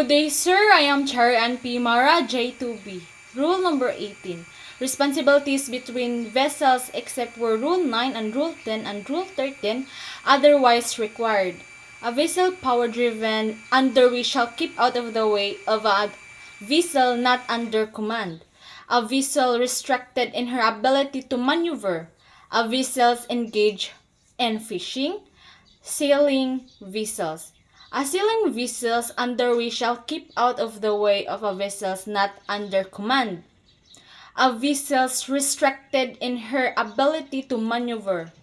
Good day, sir. I am Cherry Ann P. Mara, J2B. Rule number 18. Responsibilities between vessels except where Rule 9 and Rule 10 and Rule 13 otherwise required. A vessel power-driven underway shall keep out of the way of a vessel not under command. A vessel restricted in her ability to maneuver. A vessel engaged in fishing, sailing vessels. A sailing vessels underway shall keep out of the way of a vessels not under command. A vessels restricted in her ability to maneuver.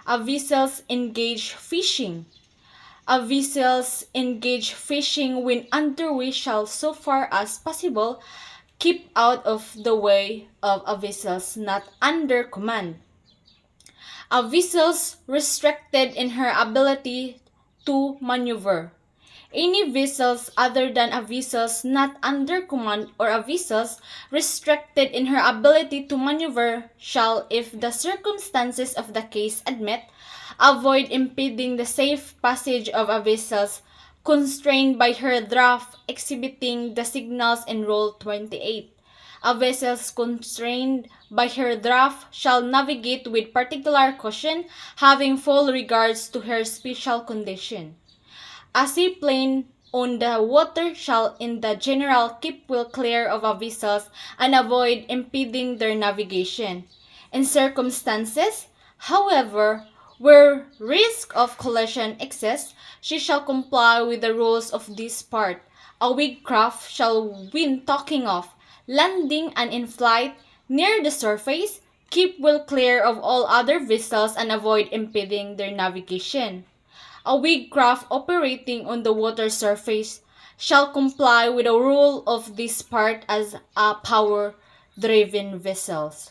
A vessels engage fishing. A vessels engage fishing when underway shall so far as possible keep out of the way of a vessels not under command. A vessels restricted in her ability to maneuver. Any vessels other than a vessels not under command or a vessels restricted in her ability to maneuver shall, if the circumstances of the case admit, avoid impeding the safe passage of a vessels constrained by her draft exhibiting the signals in Rule 28. A vessel constrained by her draft shall navigate with particular caution, having full regards to her special condition. A seaplane on the water shall in the general keep well clear of a vessels and avoid impeding their navigation. In circumstances, however, where risk of collision exists, she shall comply with the rules of this part. A weak craft shall, when taking off, landing and in flight near the surface, keep well clear of all other vessels and avoid impeding their navigation. A weak craft operating on the water surface shall comply with the rule of this part as a power-driven vessels.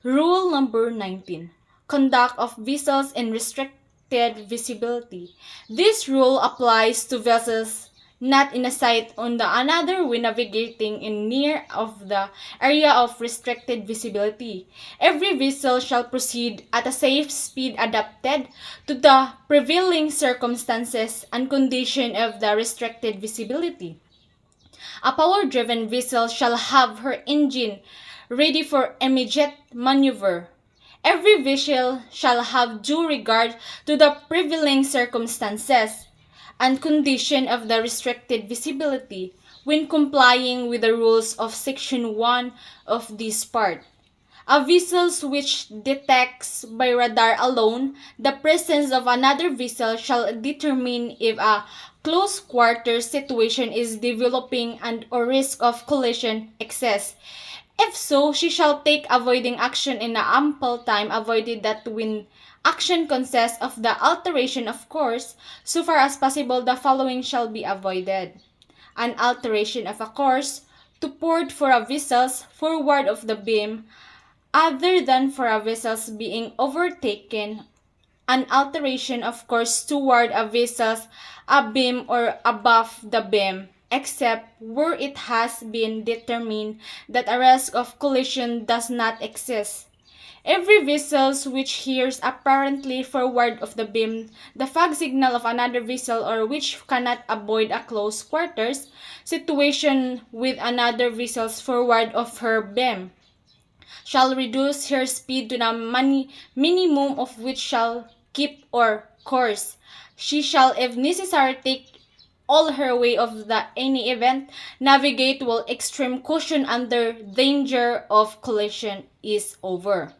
Rule number 19. Conduct of vessels in restricted visibility. This rule applies to vessels not in a sight on the another when navigating in near of the area of restricted visibility. Every vessel shall proceed at a safe speed adapted to the prevailing circumstances and condition of the restricted visibility. A power-driven vessel shall have her engine ready for immediate maneuver. Every vessel shall have due regard to the prevailing circumstances and condition of the restricted visibility when complying with the rules of Section 1 of this part. A vessel which detects by radar alone the presence of another vessel shall determine if a close quarters situation is developing and or risk of collision exists. If so, she shall take avoiding action in a ample time avoided that when action consists of the alteration of course, so far as possible the following shall be avoided. An alteration of a course to port for a vessels forward of the beam other than for a vessels being overtaken, an alteration of course toward a vessels abeam or above the beam, except where it has been determined that a risk of collision does not exist. Every vessel which hears apparently forward of the beam the fog signal of another vessel or which cannot avoid a close quarters situation with another vessel forward of her beam shall reduce her speed to the minimum of which shall keep or course. She shall, if necessary, take all her way of the any event, navigate while extreme caution under danger of collision is over.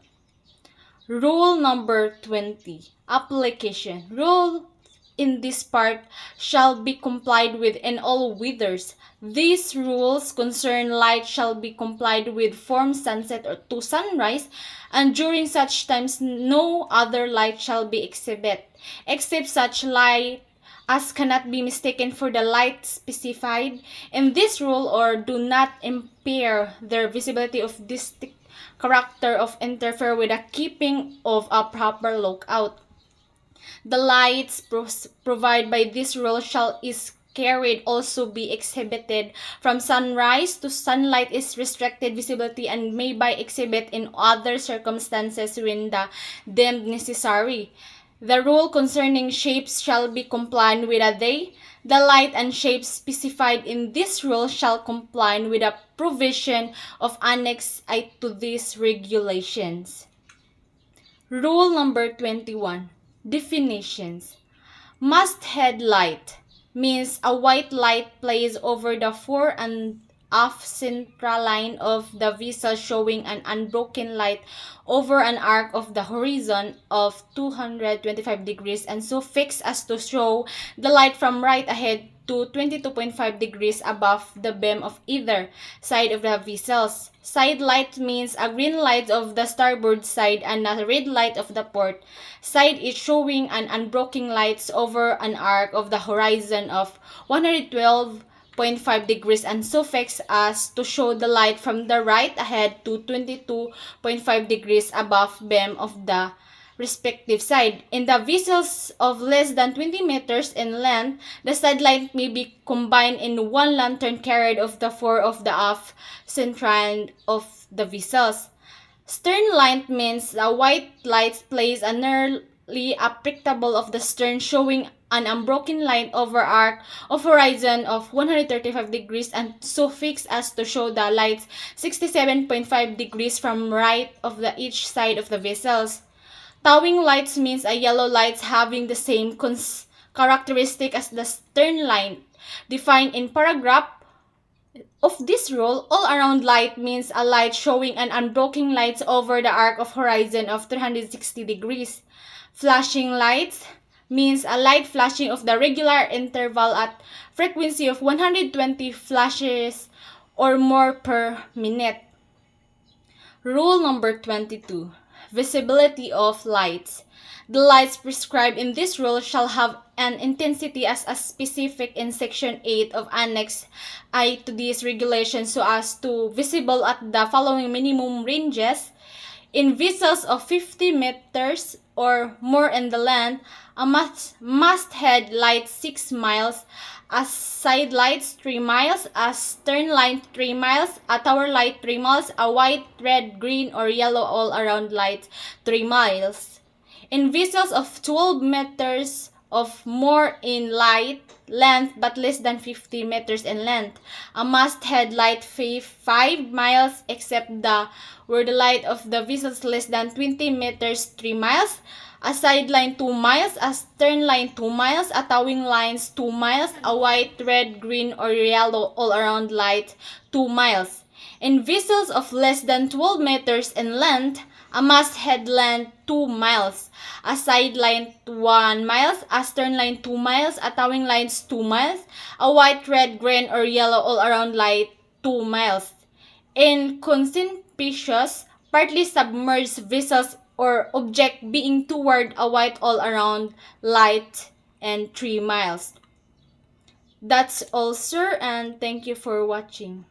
Rule number 20. Application. Rule in this part shall be complied with in all weathers. These rules concern light shall be complied with from sunset or to sunrise, and during such times no other light shall be exhibit, except such light as cannot be mistaken for the light specified in this rule or do not impair their visibility of distinct character of interfere with the keeping of a proper lookout. The lights provided by this rule shall is carried also be exhibited from sunrise to sunlight is restricted visibility and may by exhibit in other circumstances when the deemed necessary. The rule concerning shapes shall be complied with a day. The light and shapes specified in this rule shall comply with the provision of Annex I to these regulations. Rule number 21. Definitions. Masthead light means a white light placed over the fore and aft central line of the vessel, showing an unbroken light over an arc of the horizon of 225 degrees and so fixed as to show the light from right ahead to 22.5 degrees above the beam of either side of the vessels. Side light means a green light of the starboard side and a red light of the port side, is showing an unbroken lights over an arc of the horizon of 112.5 degrees and so fixed as to show the light from the right ahead to 22.5 degrees above beam of the respective side. In the vessels of less than 20 meters in length, the side light may be combined in one lantern carried off the fore of the aft central of the vessels. Stern light means a white light placed nearly applicable of the stern, showing an unbroken line over arc of horizon of 135 degrees and so fixed as to show the lights 67.5 degrees from right of the each side of the vessels. Towing lights means a yellow light having the same characteristic as the stern light defined in paragraph of this rule. All around light means a light showing an unbroken light over the arc of horizon of 360 degrees. Flashing lights means a light flashing of the regular interval at frequency of 120 flashes or more per minute. Rule number 22. Visibility of lights. The lights prescribed in this rule shall have an intensity as specific in Section 8 of Annex I to these regulations so as to visible at the following minimum ranges. In vessels of 50 meters or more in the length, a masthead light 6 miles, a side light 3 miles, a stern light 3 miles, a tower light 3 miles, a white, red, green, or yellow all-around light 3 miles. In vessels of 12 meters of more in light length but less than 50 meters in length, a masthead light 5 miles except the where the light of the vessels less than 20 meters 3 miles, a side line 2 miles, a stern line 2 miles, a towing lines 2 miles, a white, red, green, or yellow all-around light 2 miles. In vessels of less than 12 meters in length, a masthead length 2 miles, a side line 1 miles, a stern line 2 miles, a towing lines 2 miles, a white, red, green, or yellow all-around light 2 miles. In conspicuous, partly submerged vessels or object being toward a white all-around light and 3 miles. That's all, sir, and thank you for watching.